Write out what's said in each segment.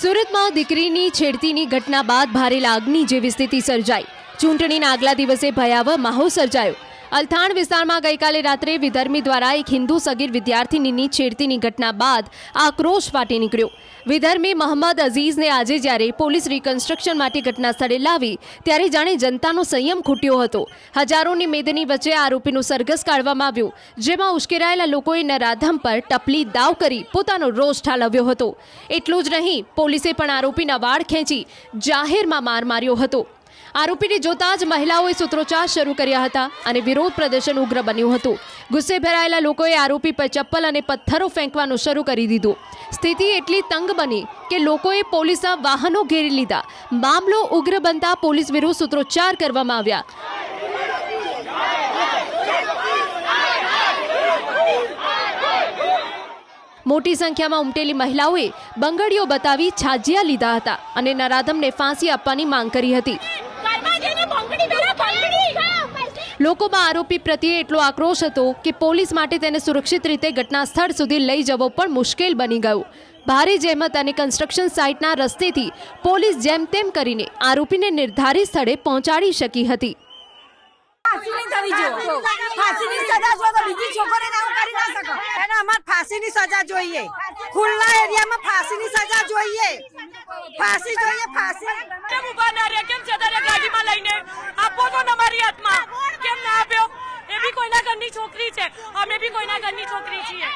સુરતમાં દીકરીની છેડતીની ઘટના બાદ ભારે લાગણી જેવી સ્થિતિ સર્જાઈ। ચૂંટણીના આગલા દિવસે ભયાવહ માહોલ સર્જાયો। અલથાણ વિસ્તારમાં ગઈકાલે રાત્રે વિધર્મી દ્વારા એક હિન્દુ સગીર વિદ્યાર્થિનીની છેડતીની ઘટના બાદ આક્રોશ ફાટી નીકળ્યો। વિધર્મી મોહમ્મદ અઝીઝને આજે જ્યારે પોલીસ રિકન્સ્ટ્રક્શન માટે ઘટના સ્થળે લાવી ત્યારે જાણે જનતાનો સંયમ ખૂટ્યો હતો। હજારોની મેદની વચ્ચે આરોપીનું સરઘસ કાઢવામાં આવ્યું, જેમાં ઉશ્કેરાયેલા લોકોએ નરાધમ પર ટપલી દાવ કરી પોતાનો રોષ ઠાલવ્યો હતો। એટલું જ નહીં, પોલીસે પણ આરોપીના વાળ ખેંચી જાહેરમાં માર માર્યો હતો। આરોપીને જોતા જ મહિલાઓએ સૂત્રોચ્ચાર શરૂ કર્યા હતા અને વિરોધ પ્રદર્શન ઉગ્ર બન્યું હતું। ગુસ્સે ભરાયેલા લોકોએ આરોપી પર ચપ્પલ અને પથ્થરો ફેંકવાનું શરૂ કરી દીધું। સ્થિતિ એટલી તંગ બની કે લોકોએ પોલીસના વાહનો ઘેરી લીધા। મામલો ઉગ્ર બનતા પોલીસ વિરુદ્ધ સૂત્રોચ્ચાર કરવામાં આવ્યા। મોટી સંખ્યામાં ઉમટેલી મહિલાઓએ બંગડીઓ બતાવી છાજિયા લીધા હતા અને નરાધમને ફાંસી આપવાની માંગ કરી હતી। લોકોમાં આરોપી પ્રત્યે એટલો આક્રોશ હતો કે પોલીસ માટે તેને સુરક્ષિત રીતે ઘટના સ્થળ સુધી લઈ જવો પણ મુશ્કેલ બની ગયું। ભારે જહેમત અને કન્સ્ટ્રક્શન સાઇટના રસ્તેથી પોલીસ જેમ તેમ કરીને આરોપીને નિર્ધારિત સ્થળે પહોંચાડી શકી હતી। ફાંસીની સજા જો તો બીજી છોકરીને આવું કરી ના શકો। એને અમાર ફાંસીની સજા જોઈએ, ખુલ્લા એરિયામાં ફાંસીની સજા જોઈએ, ફાંસી જોઈએ, ફાંસી। કેમ ઉભા ના રે? કેમ જતા રે ગાડીમાં લઈને? આપો તો અમારી હાથમાં, કેમ ના આપ્યો? એ બી કોઈના ઘરની છોકરી છે, અમે બી કોઈના ઘરની છોકરી છીએ।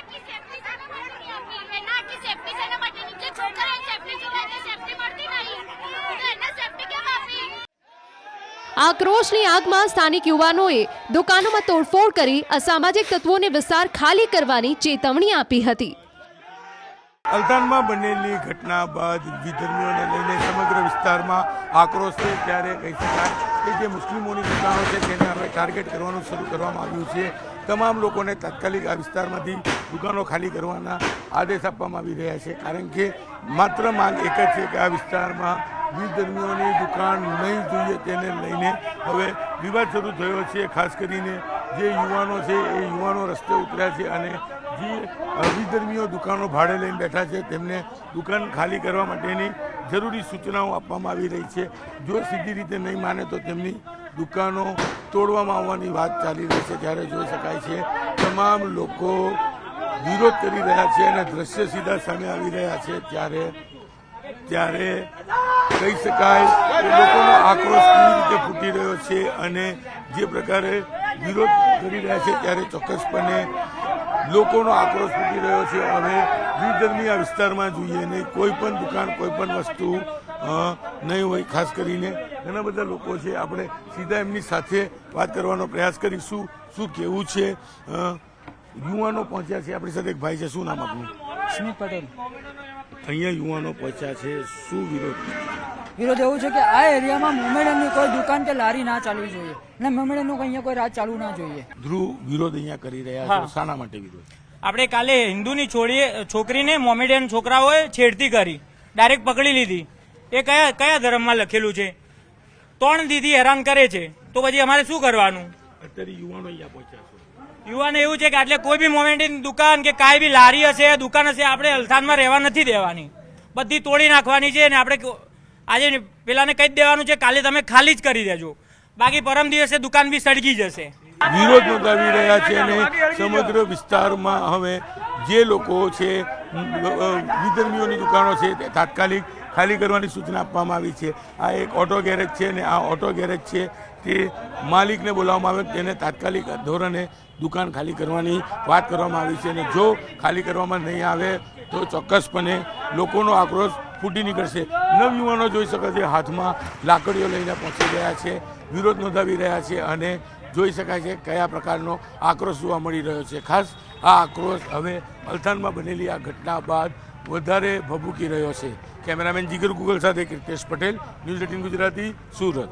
આક્રોશની આગમાં સ્થાનિક યુવાનોએ દુકાનોમાં તોડફોડ કરી અસામાજિક તત્વોને વિસ્તાર ખાલી કરવાની ચેતવણી આપી હતી। અલથાણમાં બનેલી ઘટના બાદ વિધર્મીઓને લઈને સમગ્ર વિસ્તારમાં આક્રોશ છે। ત્યારે કહી શકાય કે જે મુસ્લિમોની દુકાનો છે તેને હવે ટાર્ગેટ કરવાનું શરૂ કરવામાં આવ્યું છે। તમામ લોકોને તાત્કાલિક આ વિસ્તારમાંથી દુકાનો ખાલી કરવાના આદેશ આપવામાં આવી રહ્યા છે, કારણ કે માત્ર માંગ એક જ છે કે આ વિસ્તારમાં વિધર્મીઓની દુકાન નહીં જોઈએ તેને લઈને હવે વિવાદ શરૂ થયો છે। ખાસ કરીને જે યુવાનો છે એ યુવાનો રસ્તે ઉતર્યા છે અને જે વિધર્મીઓ દુકાનો ભાડે લઈને બેઠા છે તેમને દુકાન ખાલી કરવા માટેની જરૂરી સૂચનાઓ આપવામાં આવી રહી છે। જો સીધી રીતે નહીં માને તો તેમની દુકાનો તોડવામાં આવવાની વાત ચાલી રહી છે। ત્યારે જોઈ શકાય છે તમામ લોકો વિરોધ કરી રહ્યા છે અને દ્રશ્ય સીધા સામે આવી રહ્યા છે। ત્યારે કહી શકાય કે લોકોનો આક્રોશ કેવી રીતે ફૂટી રહ્યો છે અને જે પ્રકારે વિરોધ કરી રહ્યા છે ત્યારે ચોક્કસપણે લોકોનો આક્રોશ ફૂટી રહ્યો છે। હવે વિધર્મી આ વિસ્તારમાં જોઈએ નહીં, કોઈ પણ દુકાન, કોઈ પણ વસ્તુ નહીં હોય। ખાસ કરીને ઘણા બધા લોકો છે, આપણે સીધા એમની સાથે વાત કરવાનો પ્રયાસ કરીશું। શું કહેવું છે? યુવાનો પહોંચ્યા છે આપણી સાથે, એક ભાઈ છે, શું નામ આપનું? સ્મિત પટેલ। અહીંયા યુવાનો પહોંચ્યા છે, શું વિરોધ? વિરોધ એવું છે કે આ એરિયામાં મોમેડનની કોઈ દુકાન કે લારી ના ચાલવી જોઈએ અને મોમેડનનું અહીંયા કોઈ રાત ચાલુ ના જોઈએ। ધ્રુવ, વિરોધ અહીંયા કરી રહ્યા છે, શાના માટે વિરોધ? આપણે કાલે હિન્દુની છોકરીને મોમેડિયન છોકરાઓએ છેડતી કરી, ડાયરેક્ટ પકડી લીધી। એ કયા ધર્મમાં લખેલું છે? 3 દીદી હેરાન કરે છે, તો પછી અમારે શું કરવાનું? અત્યારે યુવાનો અહીંયા પહોંચ્યા છે। યુવાન એવું છે કે એટલે કોઈ બી મોમેડિયન દુકાન કે કાંઈ બી લારી હશે, દુકાન હશે, આપણે અલથાણમાં રહેવા નથી દેવાની, બધી તોડી નાખવાની છે અને આપણે આજે પેલાને કહી દેવાનું છે કાલે તમે ખાલી જ કરી દેજો, બાકી પરમ દિવસે દુકાન બી સળગી જશે। વિરોધ નોંધાવી રહ્યા છે અને સમગ્ર વિસ્તારમાં હવે જે લોકો છે વિધર્મીઓની દુકાનો છે તે તાત્કાલિક ખાલી કરવાની સૂચના આપવામાં આવી છે। આ એક ઓટો ગેરેજ છે અને આ ઓટો ગેરેજ છે તે માલિકને બોલાવવામાં આવે, તેને તાત્કાલિક ધોરણે દુકાન ખાલી કરવાની વાત કરવામાં આવી છે અને જો ખાલી કરવામાં નહીં આવે તો ચોક્કસપણે લોકોનો આક્રોશ ફૂટી નીકળશે। નવયુવાનો જોઈ શકે છે હાથમાં લાકડીઓ લઈને પહોંચી ગયા છે, વિરોધ નોંધાવી રહ્યા છે અને જોઈ શકાય છે કયા પ્રકારનો આક્રોશ જોવા મળી રહ્યો છે। ખાસ આ આક્રોશ હવે અલથાણમાં બનેલી આ ઘટના બાદ વધારે ભભૂકી રહ્યો છે। કેમેરામેન જીગર ગુગલ સાથે કીર્તેશ પટેલ, ન્યૂઝ 18 ગુજરાતી, સુરત।